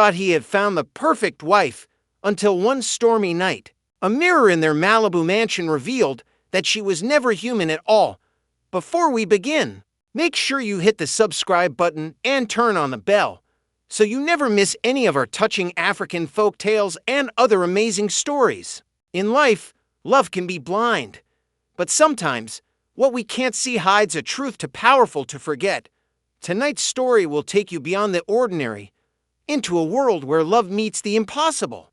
thought he had found the perfect wife until one stormy night, a mirror in their Malibu mansion revealed that she was never human at all. Before we begin, make sure you hit the subscribe button and turn on the bell so you never miss any of our touching African folk tales and other amazing stories. In life, love can be blind, but sometimes what we can't see hides a truth too powerful to forget. Tonight's story will take you beyond the ordinary, into a world where love meets the impossible.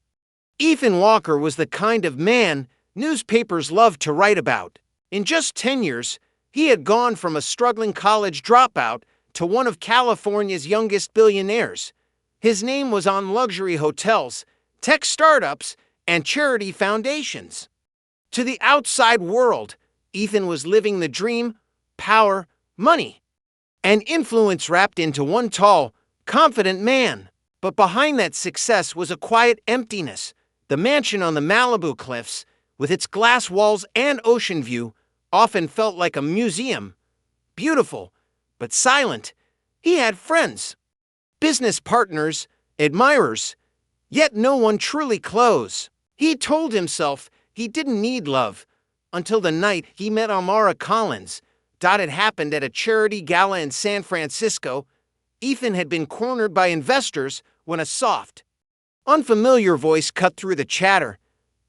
Ethan Walker was the kind of man newspapers loved to write about. In just 10 years, he had gone from a struggling college dropout to one of California's youngest billionaires. His name was on luxury hotels, tech startups, and charity foundations. To the outside world, Ethan was living the dream: power, money, and influence wrapped into one tall, confident man. But behind that success was a quiet emptiness. The mansion on the Malibu cliffs, with its glass walls and ocean view, often felt like a museum. Beautiful, but silent. He had friends, business partners, admirers, yet no one truly close. He told himself he didn't need love until the night he met Amara Collins. It had happened at a charity gala in San Francisco. Ethan had been cornered by investors when a soft, unfamiliar voice cut through the chatter.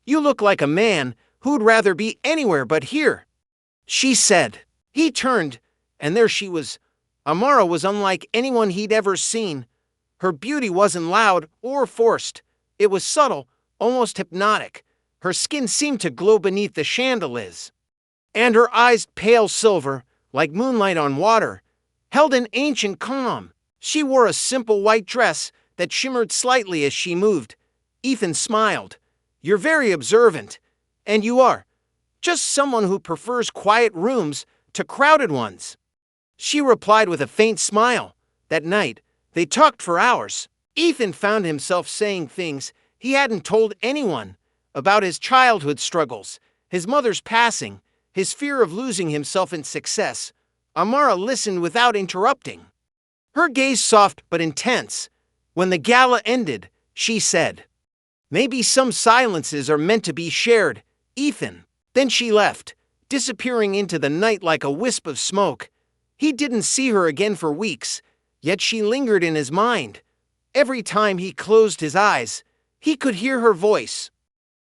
"You look like a man who'd rather be anywhere but here," she said. He turned, and there she was. Amara was unlike anyone he'd ever seen. Her beauty wasn't loud or forced. It was subtle, almost hypnotic. Her skin seemed to glow beneath the chandeliers, and her eyes, pale silver, like moonlight on water, held an ancient calm. She wore a simple white dress that shimmered slightly as she moved. Ethan smiled. "You're very observant, and you are just someone who prefers quiet rooms to crowded ones," she replied with a faint smile. That night, they talked for hours. Ethan found himself saying things he hadn't told anyone about his childhood struggles, his mother's passing, his fear of losing himself in success. Amara listened without interrupting, her gaze soft but intense. When the gala ended, she said, "Maybe some silences are meant to be shared, Ethan." Then she left, disappearing into the night like a wisp of smoke. He didn't see her again for weeks, yet she lingered in his mind. Every time he closed his eyes, he could hear her voice.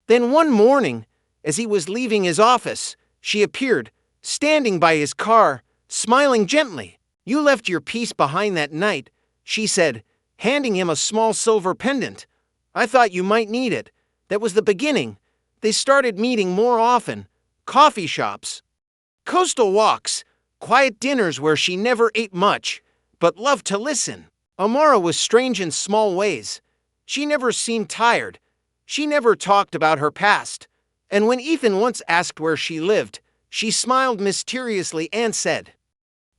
Then one morning, as he was leaving his office, she appeared, standing by his car, smiling gently. "You left your piece behind that night," she said, handing him a small silver pendant. "I thought you might need it." That was the beginning. They started meeting more often. Coffee shops, coastal walks, quiet dinners where she never ate much, but loved to listen. Amara was strange in small ways. She never seemed tired. She never talked about her past. And when Ethan once asked where she lived, she smiled mysteriously and said,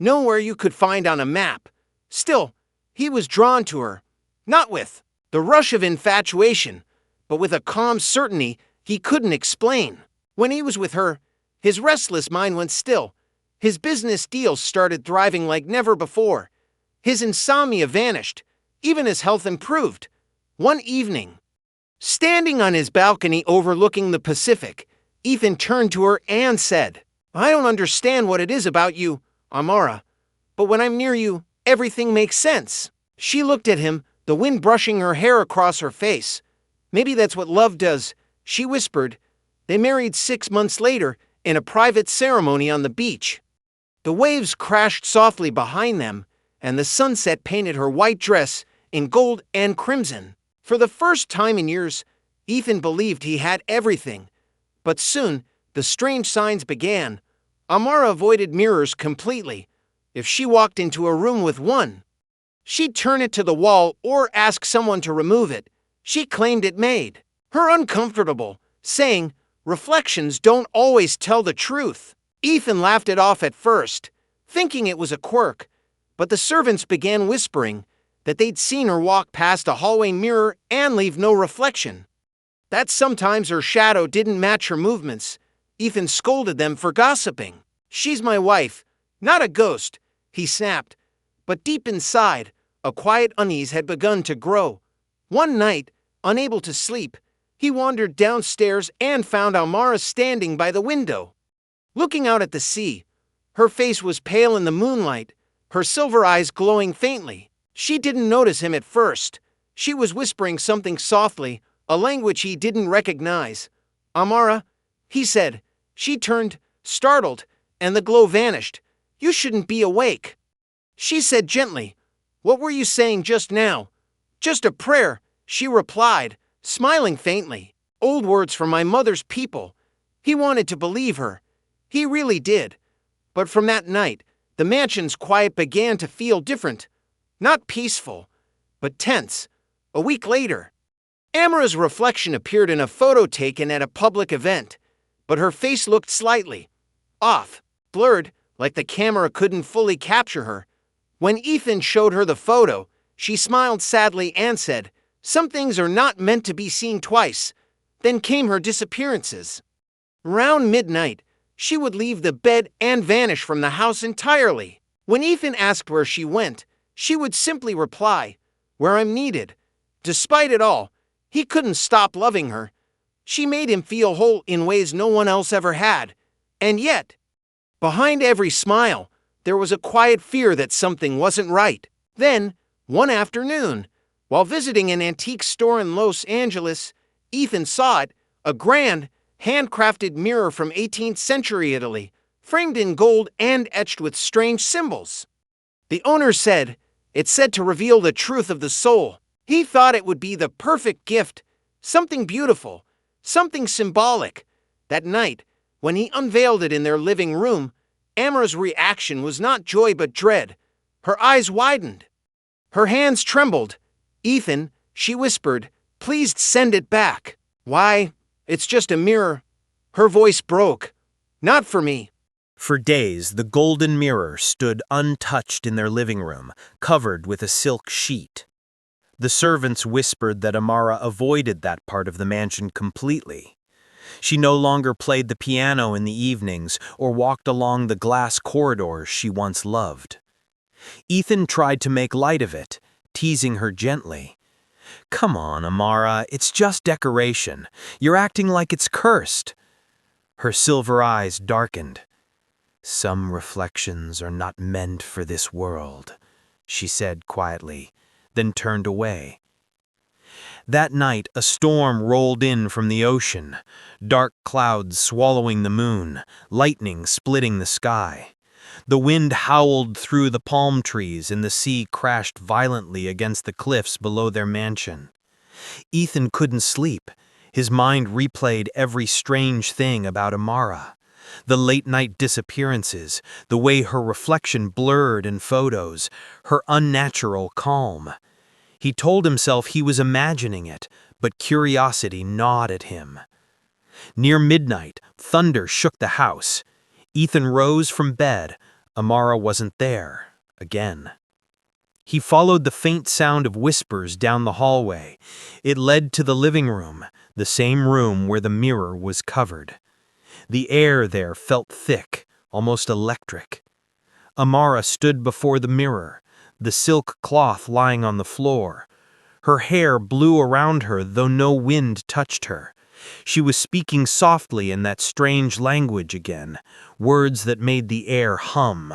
"Nowhere you could find on a map." Still, he was drawn to her, not with the rush of infatuation, but with a calm certainty he couldn't explain. When he was with her, his restless mind went still. His business deals started thriving like never before. His insomnia vanished. Even his health improved. One evening, standing on his balcony overlooking the Pacific, Ethan turned to her and said, "I don't understand what it is about you, Amara, but when I'm near you, everything makes sense." She looked at him, the wind brushing her hair across her face. "Maybe that's what love does," she whispered. They married 6 months later in a private ceremony on the beach. The waves crashed softly behind them, and the sunset painted her white dress in gold and crimson. For the first time in years, Ethan believed he had everything. But soon, the strange signs began. Amara avoided mirrors completely. If she walked into a room with one, she'd turn it to the wall or ask someone to remove it. She claimed it made her uncomfortable, saying, "Reflections don't always tell the truth." Ethan laughed it off at first, thinking it was a quirk, but the servants began whispering that they'd seen her walk past a hallway mirror and leave no reflection. That sometimes her shadow didn't match her movements. Ethan scolded them for gossiping. "She's my wife, not a ghost," he snapped. But deep inside, a quiet unease had begun to grow. One night, unable to sleep, he wandered downstairs and found Amara standing by the window, looking out at the sea. Her face was pale in the moonlight, her silver eyes glowing faintly. She didn't notice him at first. She was whispering something softly, a language he didn't recognize. "Amara," he said. She turned, startled, and the glow vanished. "You shouldn't be awake," she said gently. "What were you saying just now?" "Just a prayer," she replied, smiling faintly. "Old words from my mother's people." He wanted to believe her. He really did. But from that night, the mansion's quiet began to feel different. Not peaceful, but tense. A week later, Amara's reflection appeared in a photo taken at a public event, but her face looked slightly off, blurred, like the camera couldn't fully capture her. When Ethan showed her the photo, she smiled sadly and said, "Some things are not meant to be seen twice." Then came her disappearances. Around midnight, she would leave the bed and vanish from the house entirely. When Ethan asked where she went, she would simply reply, "Where I'm needed." Despite it all, he couldn't stop loving her. She made him feel whole in ways no one else ever had. And yet, behind every smile, there was a quiet fear that something wasn't right. Then, one afternoon, while visiting an antique store in Los Angeles, Ethan saw it, a grand, handcrafted mirror from 18th century Italy, framed in gold and etched with strange symbols. The owner said, "It's said to reveal the truth of the soul." He thought it would be the perfect gift, something beautiful, something symbolic. That night, when he unveiled it in their living room, Amara's reaction was not joy but dread. Her eyes widened. Her hands trembled. "Ethan," she whispered, "please send it back." "Why? It's just a mirror." Her voice broke. "Not for me." For days, the golden mirror stood untouched in their living room, covered with a silk sheet. The servants whispered that Amara avoided that part of the mansion completely. She no longer played the piano in the evenings or walked along the glass corridors she once loved. Ethan tried to make light of it, teasing her gently. "Come on, Amara, it's just decoration. You're acting like it's cursed." Her silver eyes darkened. "Some reflections are not meant for this world," she said quietly, then turned away. That night, a storm rolled in from the ocean, dark clouds swallowing the moon, lightning splitting the sky. The wind howled through the palm trees and the sea crashed violently against the cliffs below their mansion. Ethan couldn't sleep. His mind replayed every strange thing about Amara. The late-night disappearances, the way her reflection blurred in photos, her unnatural calm. He told himself he was imagining it, but curiosity gnawed at him. Near midnight, thunder shook the house. Ethan rose from bed. Amara wasn't there, again. He followed the faint sound of whispers down the hallway. It led to the living room, the same room where the mirror was covered. The air there felt thick, almost electric. Amara stood before the mirror, the silk cloth lying on the floor. Her hair blew around her, though no wind touched her. She was speaking softly in that strange language again, words that made the air hum.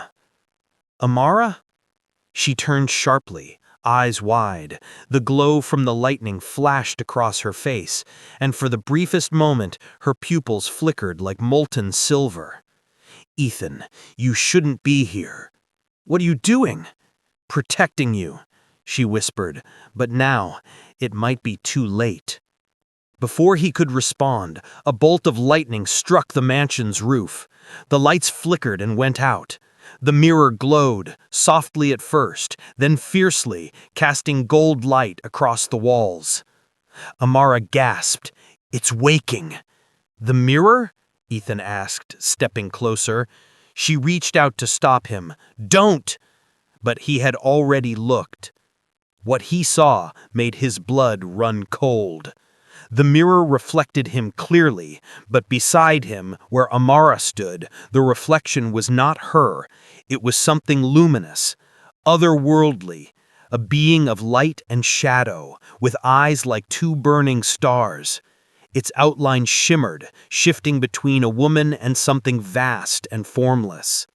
"Amara?" She turned sharply, eyes wide. The glow from the lightning flashed across her face, and for the briefest moment, her pupils flickered like molten silver. "Ethan, you shouldn't be here." "What are you doing?" "Protecting you," she whispered, but now it might be too late. Before he could respond, a bolt of lightning struck the mansion's roof. The lights flickered and went out. The mirror glowed, softly at first, then fiercely, casting gold light across the walls. Amara gasped. "It's waking." "The mirror?" Ethan asked, stepping closer. She reached out to stop him. "Don't!" But he had already looked. What he saw made his blood run cold. The mirror reflected him clearly, but beside him, where Amara stood, the reflection was not her. It was something luminous, otherworldly, a being of light and shadow, with eyes like two burning stars. Its outline shimmered, shifting between a woman and something vast and formless.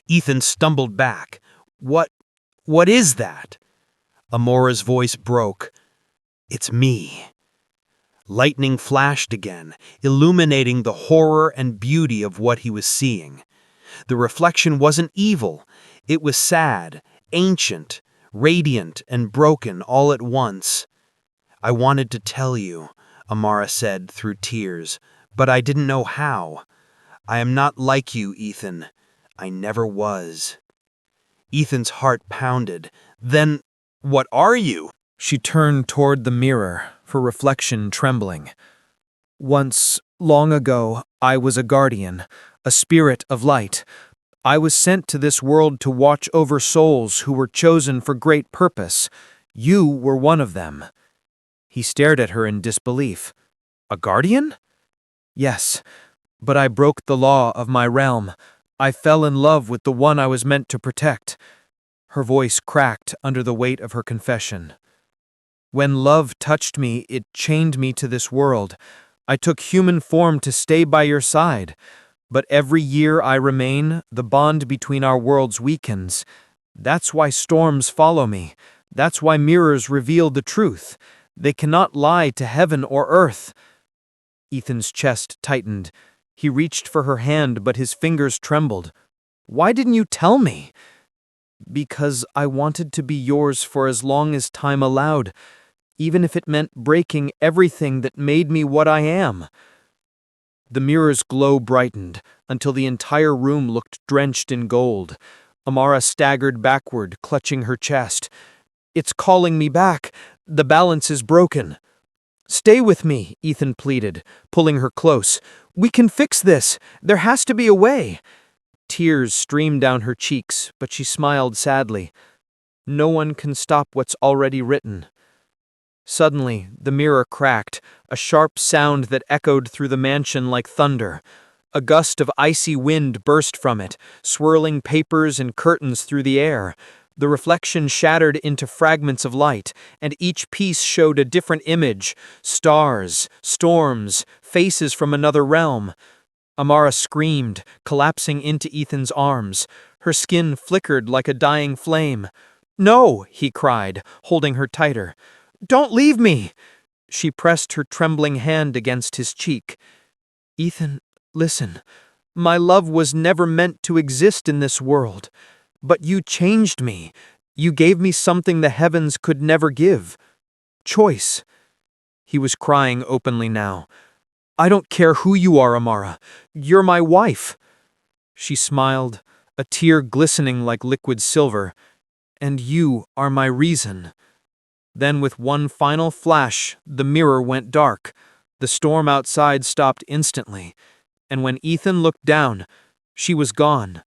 Ethan stumbled back. What is that?" Amora's voice broke. "It's me." Lightning flashed again, illuminating the horror and beauty of what he was seeing. The reflection wasn't evil. It was sad, ancient, radiant, and broken all at once. "I wanted to tell you," Amara said through tears, "but I didn't know how. I am not like you, Ethan. I never was." Ethan's heart pounded. "Then, what are you?" She turned toward the mirror, her reflection trembling. "Once, long ago, I was a guardian, a spirit of light. I was sent to this world to watch over souls who were chosen for great purpose. You were one of them." He stared at her in disbelief. "A guardian?" "Yes, but I broke the law of my realm. I fell in love with the one I was meant to protect." Her voice cracked under the weight of her confession. "When love touched me, it chained me to this world. I took human form to stay by your side. But every year I remain, the bond between our worlds weakens. That's why storms follow me. That's why mirrors reveal the truth. They cannot lie to heaven or earth." Ethan's chest tightened. He reached for her hand, but his fingers trembled. "Why didn't you tell me?" "Because I wanted to be yours for as long as time allowed, even if it meant breaking everything that made me what I am." The mirror's glow brightened until the entire room looked drenched in gold. Amara staggered backward, clutching her chest. "It's calling me back. The balance is broken." "Stay with me," Ethan pleaded, pulling her close. "We can fix this. There has to be a way." Tears streamed down her cheeks, but she smiled sadly. "No one can stop what's already written." Suddenly, the mirror cracked, a sharp sound that echoed through the mansion like thunder. A gust of icy wind burst from it, swirling papers and curtains through the air. The reflection shattered into fragments of light, and each piece showed a different image: stars, storms, faces from another realm. Amara screamed, collapsing into Ethan's arms. Her skin flickered like a dying flame. "No!" he cried, holding her tighter. "Don't leave me!" She pressed her trembling hand against his cheek. "Ethan, listen. My love was never meant to exist in this world. But you changed me. You gave me something the heavens could never give. Choice." He was crying openly now. "I don't care who you are, Amara. You're my wife." She smiled, a tear glistening like liquid silver. "And you are my reason." Then with one final flash, the mirror went dark. The storm outside stopped instantly, and when Ethan looked down, she was gone.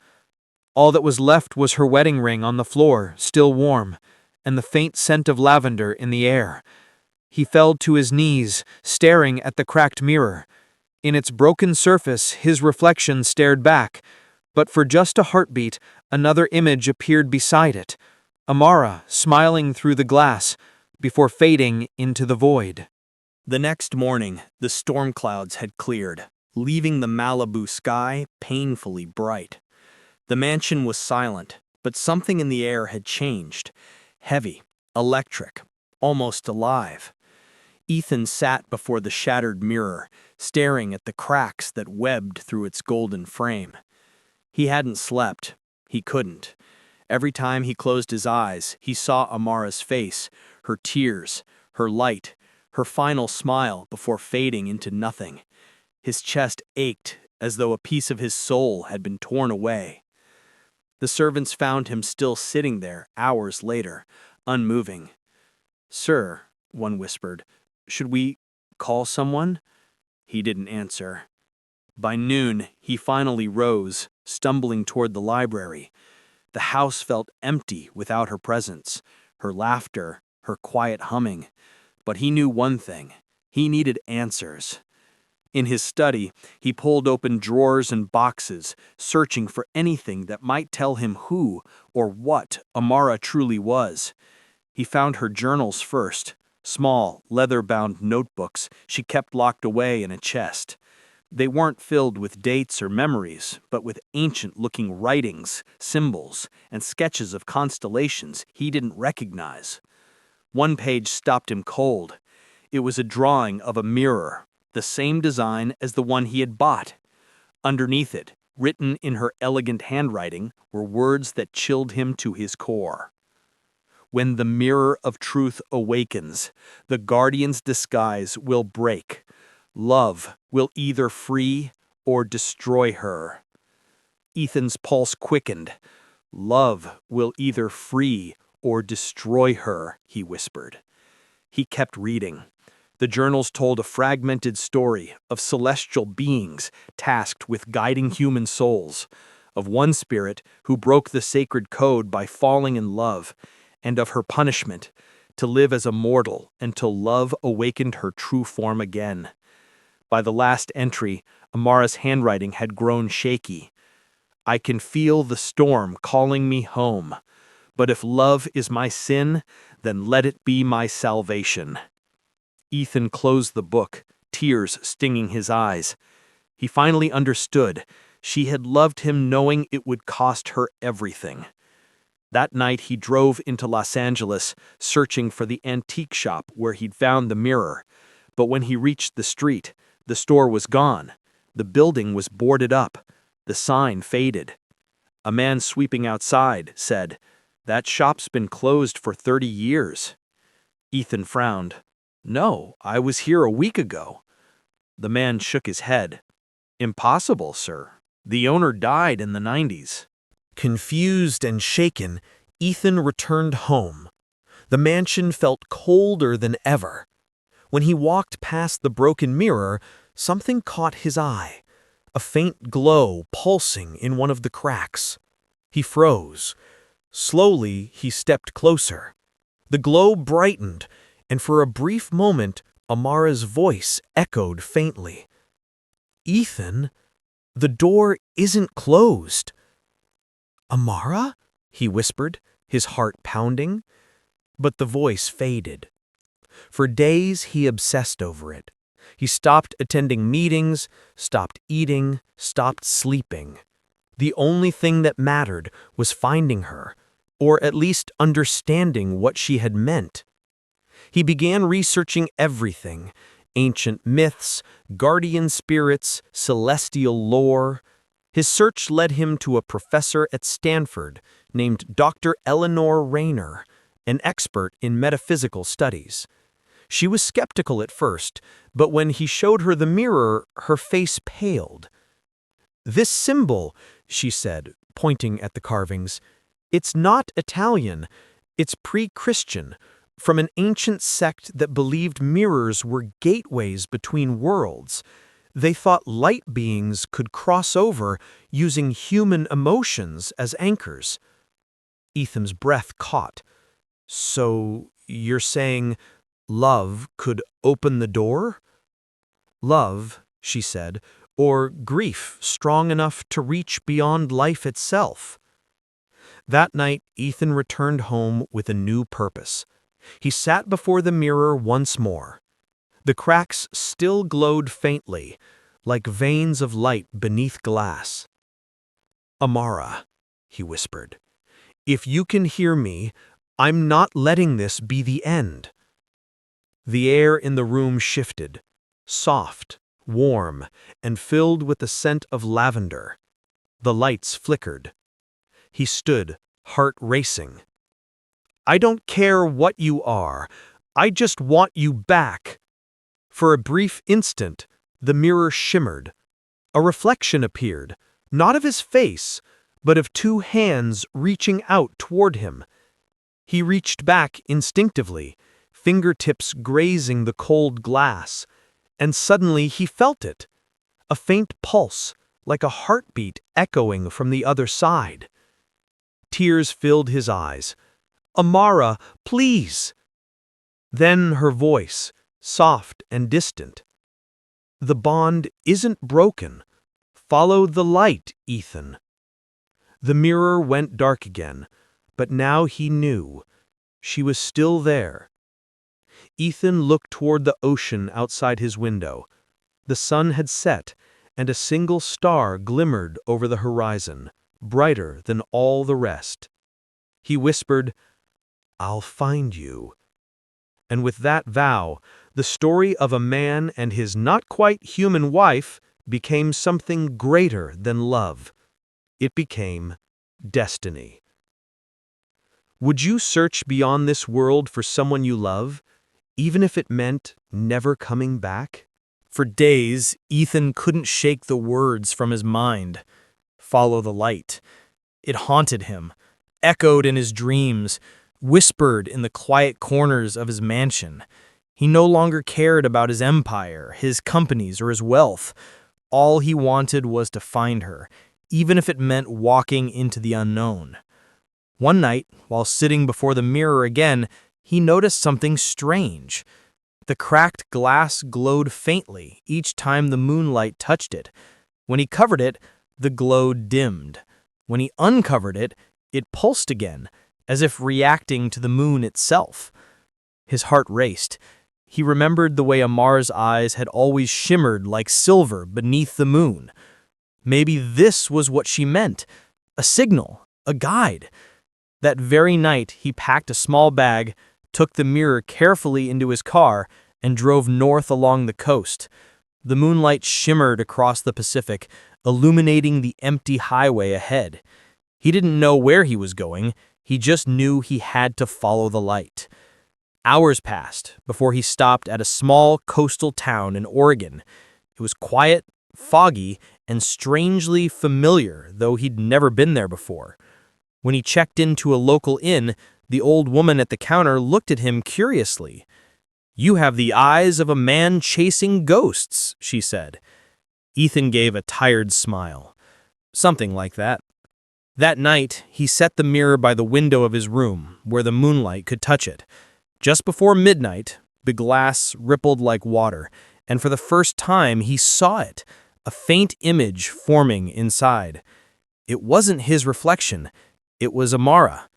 All that was left was her wedding ring on the floor, still warm, and the faint scent of lavender in the air. He fell to his knees, staring at the cracked mirror. In its broken surface, his reflection stared back, but for just a heartbeat, another image appeared beside it. Amara, smiling through the glass, before fading into the void. The next morning, the storm clouds had cleared, leaving the Malibu sky painfully bright. The mansion was silent, but something in the air had changed. Heavy, electric, almost alive. Ethan sat before the shattered mirror, staring at the cracks that webbed through its golden frame. He hadn't slept. He couldn't. Every time he closed his eyes, he saw Amara's face, her tears, her light, her final smile before fading into nothing. His chest ached as though a piece of his soul had been torn away. The servants found him still sitting there hours later, unmoving. "Sir," one whispered, "should we call someone?" He didn't answer. By noon, he finally rose, stumbling toward the library. The house felt empty without her presence, her laughter, her quiet humming. But he knew one thing: he needed answers. In his study, he pulled open drawers and boxes, searching for anything that might tell him who or what Amara truly was. He found her journals first, small, leather-bound notebooks she kept locked away in a chest. They weren't filled with dates or memories, but with ancient-looking writings, symbols, and sketches of constellations he didn't recognize. One page stopped him cold. It was a drawing of a mirror, the same design as the one he had bought. Underneath it, written in her elegant handwriting, were words that chilled him to his core. When the mirror of truth awakens, the guardian's disguise will break. Love will either free or destroy her. Ethan's pulse quickened. Love will either free or destroy her, he whispered. He kept reading. The journals told a fragmented story of celestial beings tasked with guiding human souls, of one spirit who broke the sacred code by falling in love, and of her punishment, to live as a mortal until love awakened her true form again. By the last entry, Amara's handwriting had grown shaky. I can feel the storm calling me home, but if love is my sin, then let it be my salvation. Ethan closed the book, tears stinging his eyes. He finally understood. She had loved him knowing it would cost her everything. That night he drove into Los Angeles, searching for the antique shop where he'd found the mirror. But when he reached the street, the store was gone. The building was boarded up. The sign faded. A man sweeping outside said, "That shop's been closed for 30 years. Ethan frowned. "No, I was here a week ago." The man shook his head. "Impossible, sir. The owner died in the 90s. Confused and shaken, Ethan returned home. The mansion felt colder than ever. When he walked past the broken mirror, something caught his eye, a faint glow pulsing in one of the cracks. He froze. Slowly, he stepped closer. The glow brightened, and for a brief moment, Amara's voice echoed faintly. "Ethan, the door isn't closed." "Amara?" he whispered, his heart pounding. But the voice faded. For days he obsessed over it. He stopped attending meetings, stopped eating, stopped sleeping. The only thing that mattered was finding her, or at least understanding what she had meant. He began researching everything: ancient myths, guardian spirits, celestial lore. His search led him to a professor at Stanford named Dr. Eleanor Rayner, an expert in metaphysical studies. She was skeptical at first, but when he showed her the mirror, her face paled. "This symbol," she said, pointing at the carvings, "it's not Italian, it's pre-Christian, from an ancient sect that believed mirrors were gateways between worlds. They thought light beings could cross over using human emotions as anchors." Ethan's breath caught. "So you're saying love could open the door?" "Love," she said, "or grief strong enough to reach beyond life itself." That night, Ethan returned home with a new purpose. He sat before the mirror once more. The cracks still glowed faintly, like veins of light beneath glass. "Amara," he whispered, "if you can hear me, I'm not letting this be the end." The air in the room shifted, soft, warm, and filled with the scent of lavender. The lights flickered. He stood, heart racing. "I don't care what you are. I just want you back." For a brief instant, the mirror shimmered. A reflection appeared, not of his face, but of two hands reaching out toward him. He reached back instinctively, fingertips grazing the cold glass, and suddenly he felt it. A faint pulse, like a heartbeat echoing from the other side. Tears filled his eyes. "Amara, please!" Then her voice, soft and distant. "The bond isn't broken. Follow the light, Ethan." The mirror went dark again, but now he knew. She was still there. Ethan looked toward the ocean outside his window. The sun had set, and a single star glimmered over the horizon, brighter than all the rest. He whispered, "I'll find you." And with that vow, the story of a man and his not-quite-human wife became something greater than love. It became destiny. Would you search beyond this world for someone you love, even if it meant never coming back? For days, Ethan couldn't shake the words from his mind. Follow the light. It haunted him, echoed in his dreams, whispered in the quiet corners of his mansion. He no longer cared about his empire, his companies, or his wealth. All he wanted was to find her, even if it meant walking into the unknown. One night, while sitting before the mirror again, he noticed something strange. The cracked glass glowed faintly each time the moonlight touched it. When he covered it, the glow dimmed. When he uncovered it, it pulsed again, as if reacting to the moon itself. His heart raced. He remembered the way Amar's eyes had always shimmered like silver beneath the moon. Maybe this was what she meant, a signal, a guide. That very night, he packed a small bag, took the mirror carefully into his car, and drove north along the coast. The moonlight shimmered across the Pacific, illuminating the empty highway ahead. He didn't know where he was going, he just knew he had to follow the light. Hours passed before he stopped at a small coastal town in Oregon. It was quiet, foggy, and strangely familiar, though he'd never been there before. When he checked into a local inn, the old woman at the counter looked at him curiously. "You have the eyes of a man chasing ghosts," she said. Ethan gave a tired smile. Something like that. That night, he set the mirror by the window of his room, where the moonlight could touch it. Just before midnight, the glass rippled like water, and for the first time he saw it, a faint image forming inside. It wasn't his reflection. It was Amara.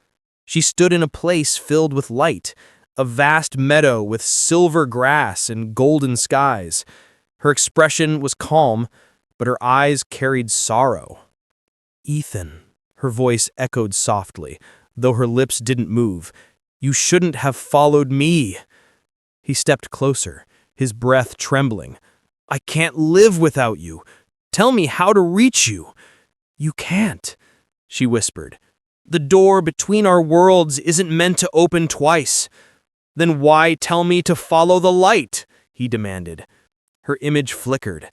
She stood in a place filled with light, a vast meadow with silver grass and golden skies. Her expression was calm, but her eyes carried sorrow. "Ethan," her voice echoed softly, though her lips didn't move. "You shouldn't have followed me." He stepped closer, his breath trembling. "I can't live without you. Tell me how to reach you." "You can't," she whispered. "The door between our worlds isn't meant to open twice." "Then why tell me to follow the light?" he demanded. Her image flickered.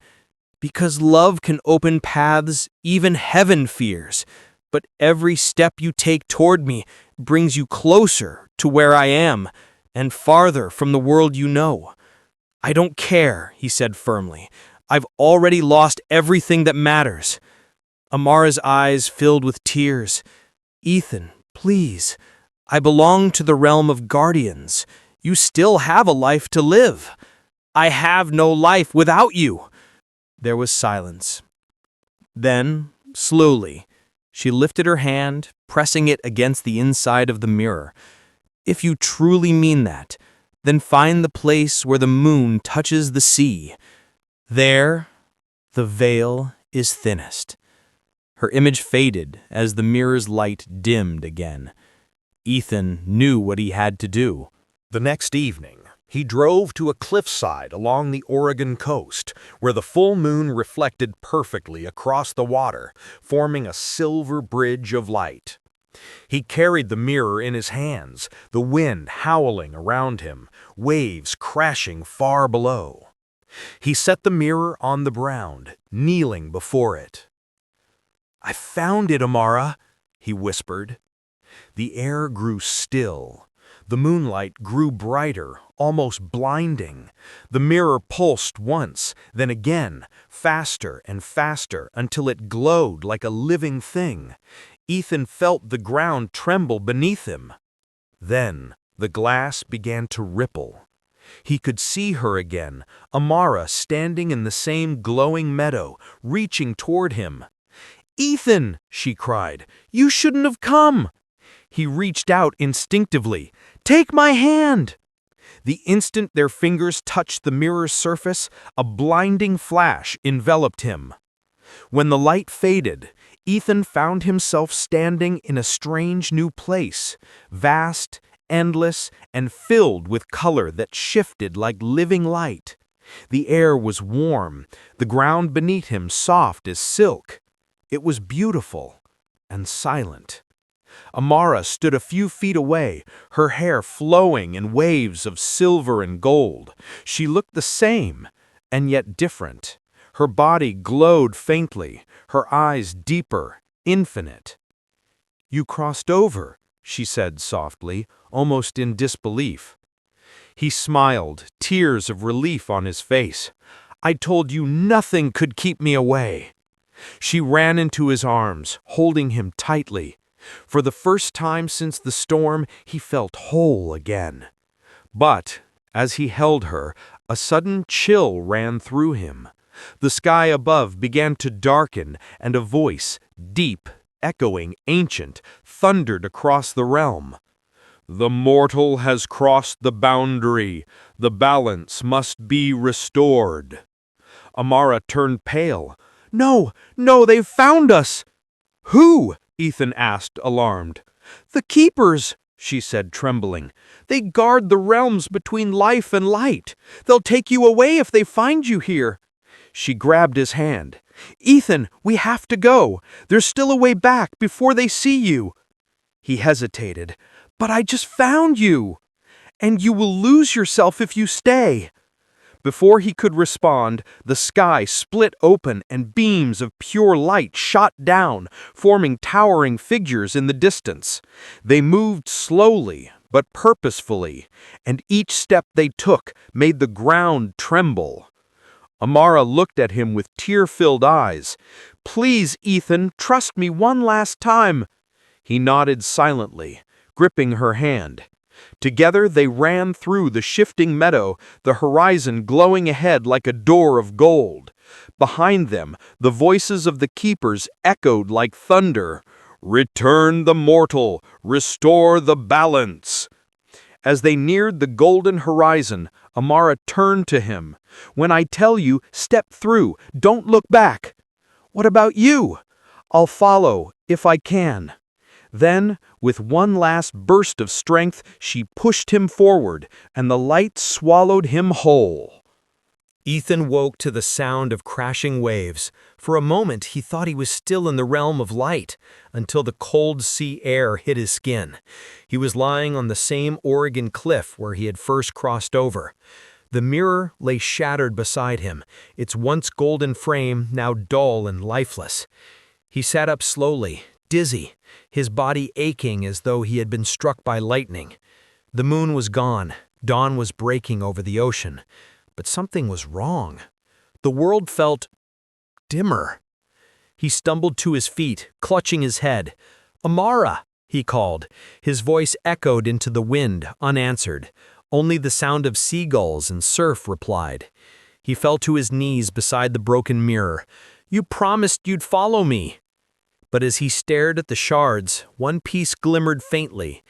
"Because love can open paths even heaven fears, but every step you take toward me brings you closer to where I am, and farther from the world you know." "I don't care," he said firmly. "I've already lost everything that matters." Amara's eyes filled with tears. "Ethan, please. I belong to the realm of guardians. You still have a life to live." "I have no life without you." There was silence. Then, slowly, she lifted her hand, pressing it against the inside of the mirror. "If you truly mean that, then find the place where the moon touches the sea. There, the veil is thinnest." Her image faded as the mirror's light dimmed again. Ethan knew what he had to do. The next evening, he drove to a cliffside along the Oregon coast, where the full moon reflected perfectly across the water, forming a silver bridge of light. He carried the mirror in his hands, the wind howling around him, waves crashing far below. He set the mirror on the ground, kneeling before it. "I found it, Amara," he whispered. The air grew still. The moonlight grew brighter, almost blinding. The mirror pulsed once, then again, faster and faster, until it glowed like a living thing. Ethan felt the ground tremble beneath him. Then the glass began to ripple. He could see her again, Amara standing in the same glowing meadow, reaching toward him. "Ethan!" she cried. "You shouldn't have come!" He reached out instinctively, Take my hand!" The instant their fingers touched the mirror's surface, a blinding flash enveloped him. When the light faded, Ethan found himself standing in a strange new place, vast, endless, and filled with color that shifted like living light. The air was warm, the ground beneath him soft as silk. It was beautiful and silent. Amara stood a few feet away, her hair flowing in waves of silver and gold. She looked the same, and yet different. Her body glowed faintly, her eyes deeper, infinite. "You crossed over," she said softly, almost in disbelief. He smiled, tears of relief on his face. "I told you nothing could keep me away." She ran into his arms, holding him tightly. For the first time since the storm, he felt whole again. But, as he held her, a sudden chill ran through him. The sky above began to darken, and a voice, deep, echoing, ancient, thundered across the realm. "The mortal has crossed the boundary. The balance must be restored." Amara turned pale. "No, no, they've found us!" "Who?" Ethan asked, alarmed. "The keepers," she said, trembling. "They guard the realms between life and light. They'll take you away if they find you here." She grabbed his hand. "Ethan, we have to go. There's still a way back before they see you." He hesitated. "But I just found you. And you will lose yourself if you stay." Before he could respond, the sky split open and beams of pure light shot down, forming towering figures in the distance. They moved slowly, but purposefully, and each step they took made the ground tremble. Amara looked at him with tear-filled eyes. "Please, Ethan, trust me one last time." He nodded silently, gripping her hand. Together they ran through the shifting meadow, the horizon glowing ahead like a door of gold. Behind them, the voices of the keepers echoed like thunder. "Return the mortal, restore the balance." As they neared the golden horizon, Amara turned to him. "When I tell you, step through, don't look back." "What about you?" "I'll follow, if I can." Then, with one last burst of strength, she pushed him forward, and the light swallowed him whole. Ethan woke to the sound of crashing waves. For a moment he thought he was still in the realm of light, until the cold sea air hit his skin. He was lying on the same Oregon cliff where he had first crossed over. The mirror lay shattered beside him, its once golden frame now dull and lifeless. He sat up slowly, dizzy, his body aching as though he had been struck by lightning. The moon was gone, dawn was breaking over the ocean. But something was wrong. The world felt dimmer. He stumbled to his feet, clutching his head. "Amara!" he called. His voice echoed into the wind, unanswered. Only the sound of seagulls and surf replied. He fell to his knees beside the broken mirror. "You promised you'd follow me." But as he stared at the shards, one piece glimmered faintly.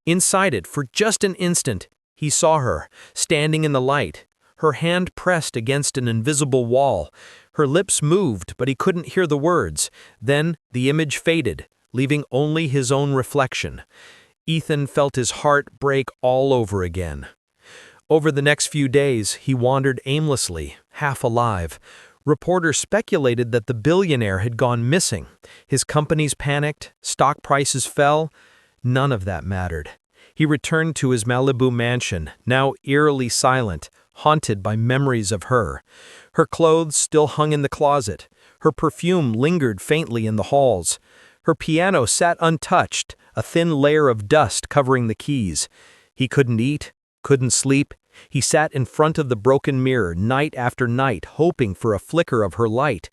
Inside it, for just an instant, he saw her, standing in the light, her hand pressed against an invisible wall. Her lips moved, but he couldn't hear the words. Then the image faded, leaving only his own reflection. Ethan felt his heart break all over again. Over the next few days, he wandered aimlessly, half alive. Reporters speculated that the billionaire had gone missing. His companies panicked, stock prices fell. None of that mattered. He returned to his Malibu mansion, now eerily silent, haunted by memories of her. Her clothes still hung in the closet. Her perfume lingered faintly in the halls. Her piano sat untouched, a thin layer of dust covering the keys. He couldn't eat, couldn't sleep. He sat in front of the broken mirror night after night, hoping for a flicker of her light.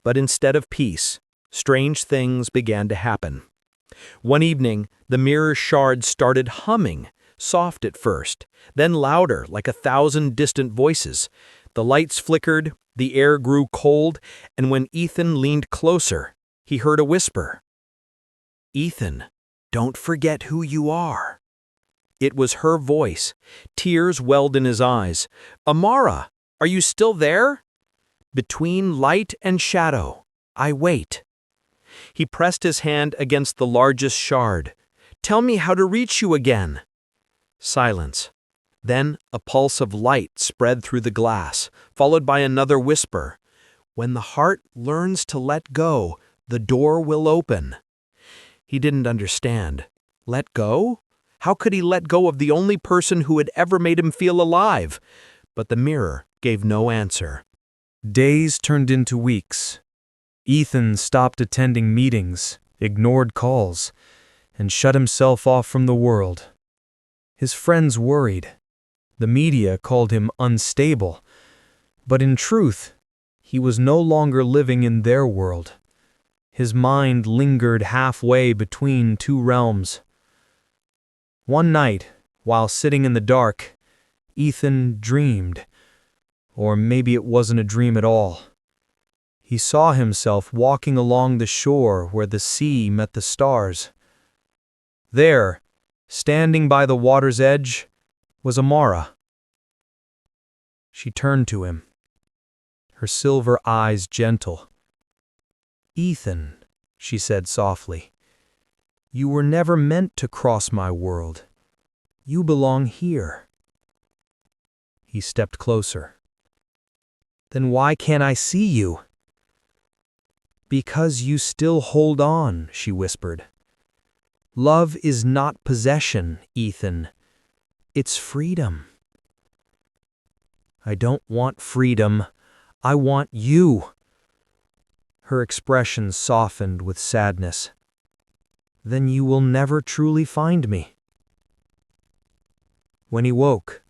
But instead of peace, strange things began to happen. One evening, the mirror's shards started humming, soft at first, then louder, like 1,000 distant voices. The lights flickered, the air grew cold, and when Ethan leaned closer, he heard a whisper. "Ethan, don't forget who you are." It was her voice. Tears welled in his eyes. "Amara, are you still there?" "Between light and shadow, I wait." He pressed his hand against the largest shard. "Tell me how to reach you again." Silence. Then a pulse of light spread through the glass, followed by another whisper. "When the heart learns to let go, the door will open." He didn't understand. Let go? How could he let go of the only person who had ever made him feel alive? But the mirror gave no answer. Days turned into weeks. Ethan stopped attending meetings, ignored calls, and shut himself off from the world. His friends worried. The media called him unstable. But in truth, he was no longer living in their world. His mind lingered halfway between two realms. One night, while sitting in the dark, Ethan dreamed. Or maybe it wasn't a dream at all. He saw himself walking along the shore where the sea met the stars. There, standing by the water's edge, was Amara. She turned to him, her silver eyes gentle. "Ethan," she said softly, "you were never meant to cross my world. You belong here." He stepped closer. "Then why can't I see you?" "Because you still hold on," she whispered. "Love is not possession, Ethan. It's freedom." "I don't want freedom. I want you." Her expression softened with sadness. "Then you will never truly find me." When he woke,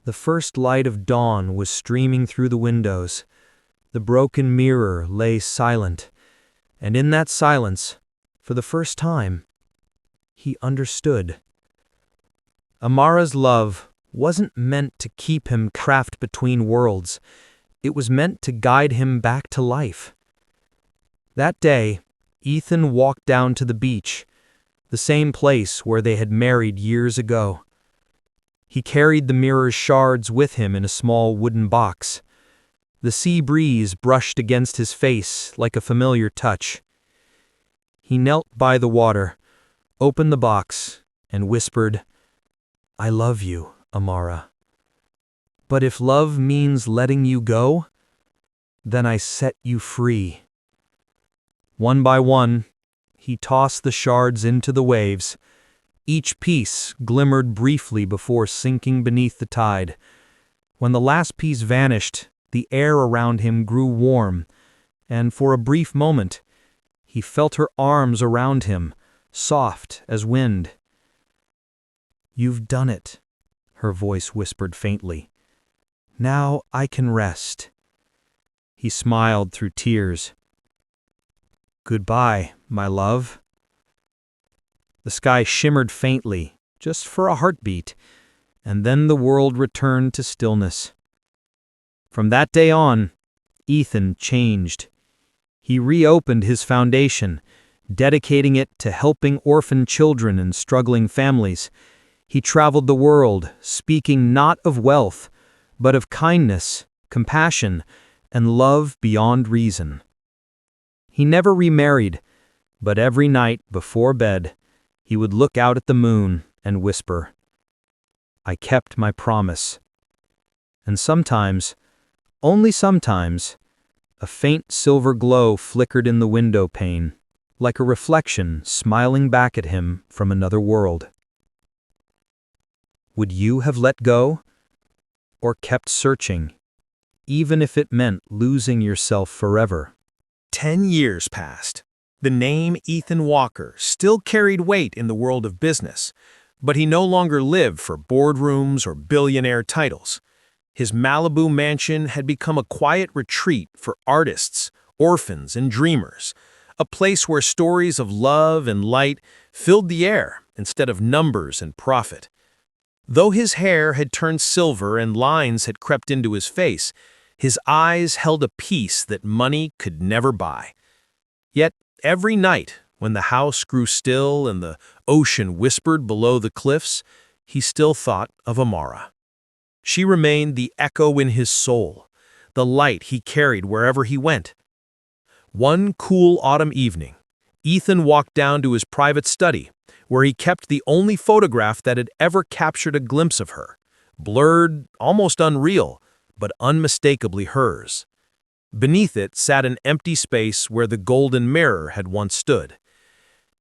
the first light of dawn was streaming through the windows. The broken mirror lay silent, and in that silence, for the first time, he understood. Amara's love wasn't meant to keep him trapped between worlds. It was meant to guide him back to life. That day, Ethan walked down to the beach, the same place where they had married years ago. He carried the mirror's shards with him in a small wooden box. The sea breeze brushed against his face like a familiar touch. He knelt by the water, opened the box, and whispered, "I love you, Amara. But if love means letting you go, then I set you free." One by one, he tossed the shards into the waves. Each piece glimmered briefly before sinking beneath the tide. When the last piece vanished, the air around him grew warm, and for a brief moment, he felt her arms around him, soft as wind. "You've done it," her voice whispered faintly. "Now I can rest." He smiled through tears. "Goodbye, my love." The sky shimmered faintly, just for a heartbeat, and then the world returned to stillness. From that day on, Ethan changed. He reopened his foundation, dedicating it to helping orphan children and struggling families. He traveled the world, speaking not of wealth, but of kindness, compassion, and love beyond reason. He never remarried, but every night before bed, he would look out at the moon and whisper, "I kept my promise." And sometimes, only sometimes, a faint silver glow flickered in the window pane, like a reflection smiling back at him from another world. Would you have let go? Or kept searching, even if it meant losing yourself forever? 10 years passed. The name Ethan Walker still carried weight in the world of business, but he no longer lived for boardrooms or billionaire titles. His Malibu mansion had become a quiet retreat for artists, orphans, and dreamers, a place where stories of love and light filled the air instead of numbers and profit. Though his hair had turned silver and lines had crept into his face, his eyes held a peace that money could never buy. Yet every night, when the house grew still and the ocean whispered below the cliffs, he still thought of Amara. She remained the echo in his soul, the light he carried wherever he went. One cool autumn evening, Ethan walked down to his private study, where he kept the only photograph that had ever captured a glimpse of her, blurred, almost unreal, but unmistakably hers. Beneath it sat an empty space where the golden mirror had once stood.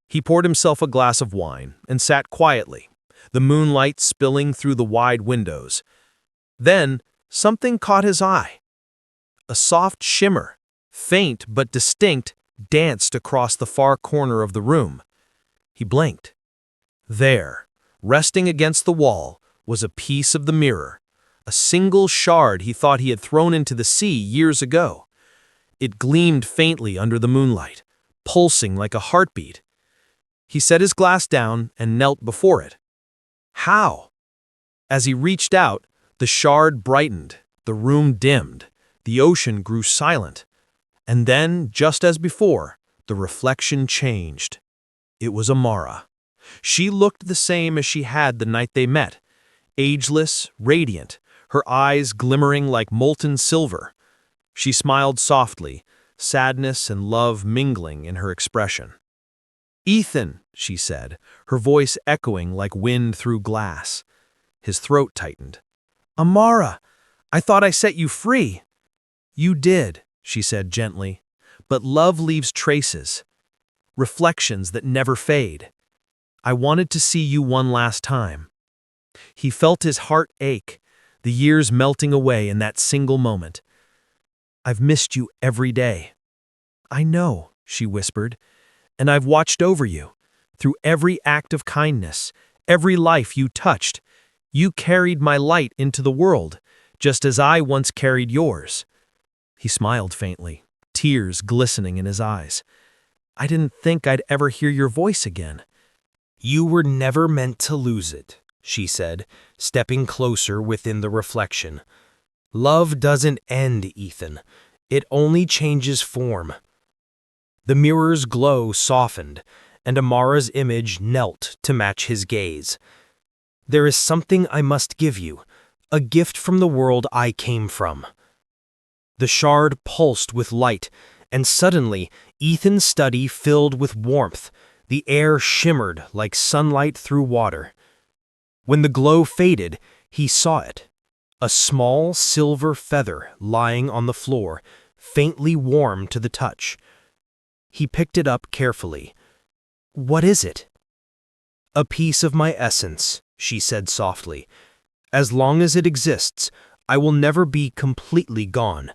He poured himself a glass of wine and sat quietly, the moonlight spilling through the wide windows. Then something caught his eye. A soft shimmer, faint but distinct, danced across the far corner of the room. He blinked. There, resting against the wall, was a piece of the mirror, a single shard he thought he had thrown into the sea years ago. It gleamed faintly under the moonlight, pulsing like a heartbeat. He set his glass down and knelt before it. How? As he reached out, the shard brightened, the room dimmed, the ocean grew silent. And then, just as before, the reflection changed. It was Amara. She looked the same as she had the night they met, ageless, radiant, her eyes glimmering like molten silver. She smiled softly, sadness and love mingling in her expression. "Ethan," she said, her voice echoing like wind through glass. His throat tightened. "Amara, I thought I set you free." "You did," she said gently, "but love leaves traces, reflections that never fade. I wanted to see you one last time." He felt his heart ache, the years melting away in that single moment. "I've missed you every day." "I know," she whispered, "and I've watched over you. Through every act of kindness, every life you touched, you carried my light into the world, just as I once carried yours." He smiled faintly, tears glistening in his eyes. "I didn't think I'd ever hear your voice again." "You were never meant to lose it," she said, stepping closer within the reflection. "Love doesn't end, Ethan. It only changes form." The mirror's glow softened, and Amara's image knelt to match his gaze. "There is something I must give you, a gift from the world I came from." The shard pulsed with light, and suddenly Ethan's study filled with warmth. The air shimmered like sunlight through water. When the glow faded, he saw it. A small silver feather lying on the floor, faintly warm to the touch. He picked it up carefully. "What is it?" "A piece of my essence," she said softly. "As long as it exists, I will never be completely gone.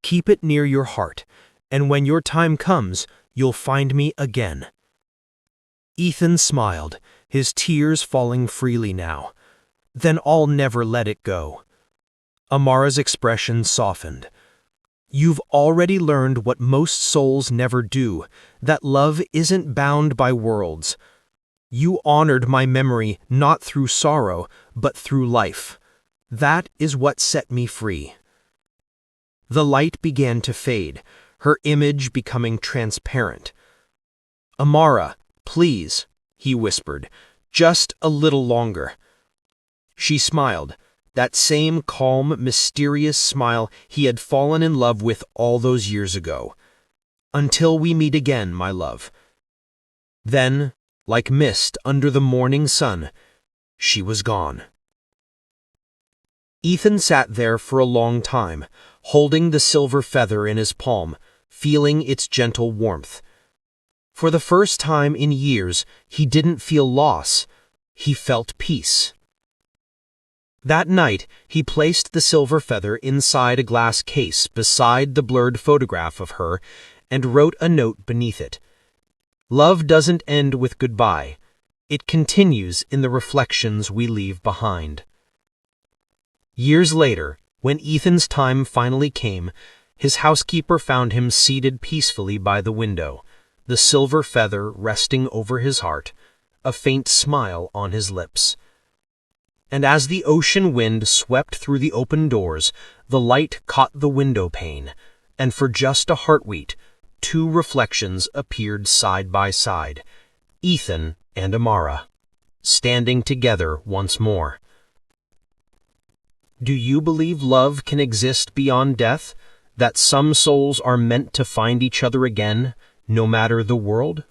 Keep it near your heart, and when your time comes, you'll find me again." Ethan smiled, his tears falling freely now. "Then I'll never let it go." Amara's expression softened. "You've already learned what most souls never do, that love isn't bound by worlds. You honored my memory not through sorrow, but through life. That is what set me free." The light began to fade, her image becoming transparent. "Amara, please," he whispered, "just a little longer." She smiled, that same calm, mysterious smile he had fallen in love with all those years ago. "Until we meet again, my love." Then, like mist under the morning sun, she was gone. Ethan sat there for a long time, holding the silver feather in his palm, feeling its gentle warmth. For the first time in years, he didn't feel loss, he felt peace. That night, he placed the silver feather inside a glass case beside the blurred photograph of her and wrote a note beneath it. "Love doesn't end with goodbye. It continues in the reflections we leave behind." Years later, when Ethan's time finally came, his housekeeper found him seated peacefully by the window, the silver feather resting over his heart, a faint smile on his lips. And as the ocean wind swept through the open doors, the light caught the window pane, and for just a heartbeat, two reflections appeared side by side, Ethan and Amara. standing together once more. Do you believe love can exist beyond death? That some souls are meant to find each other again, no matter the world?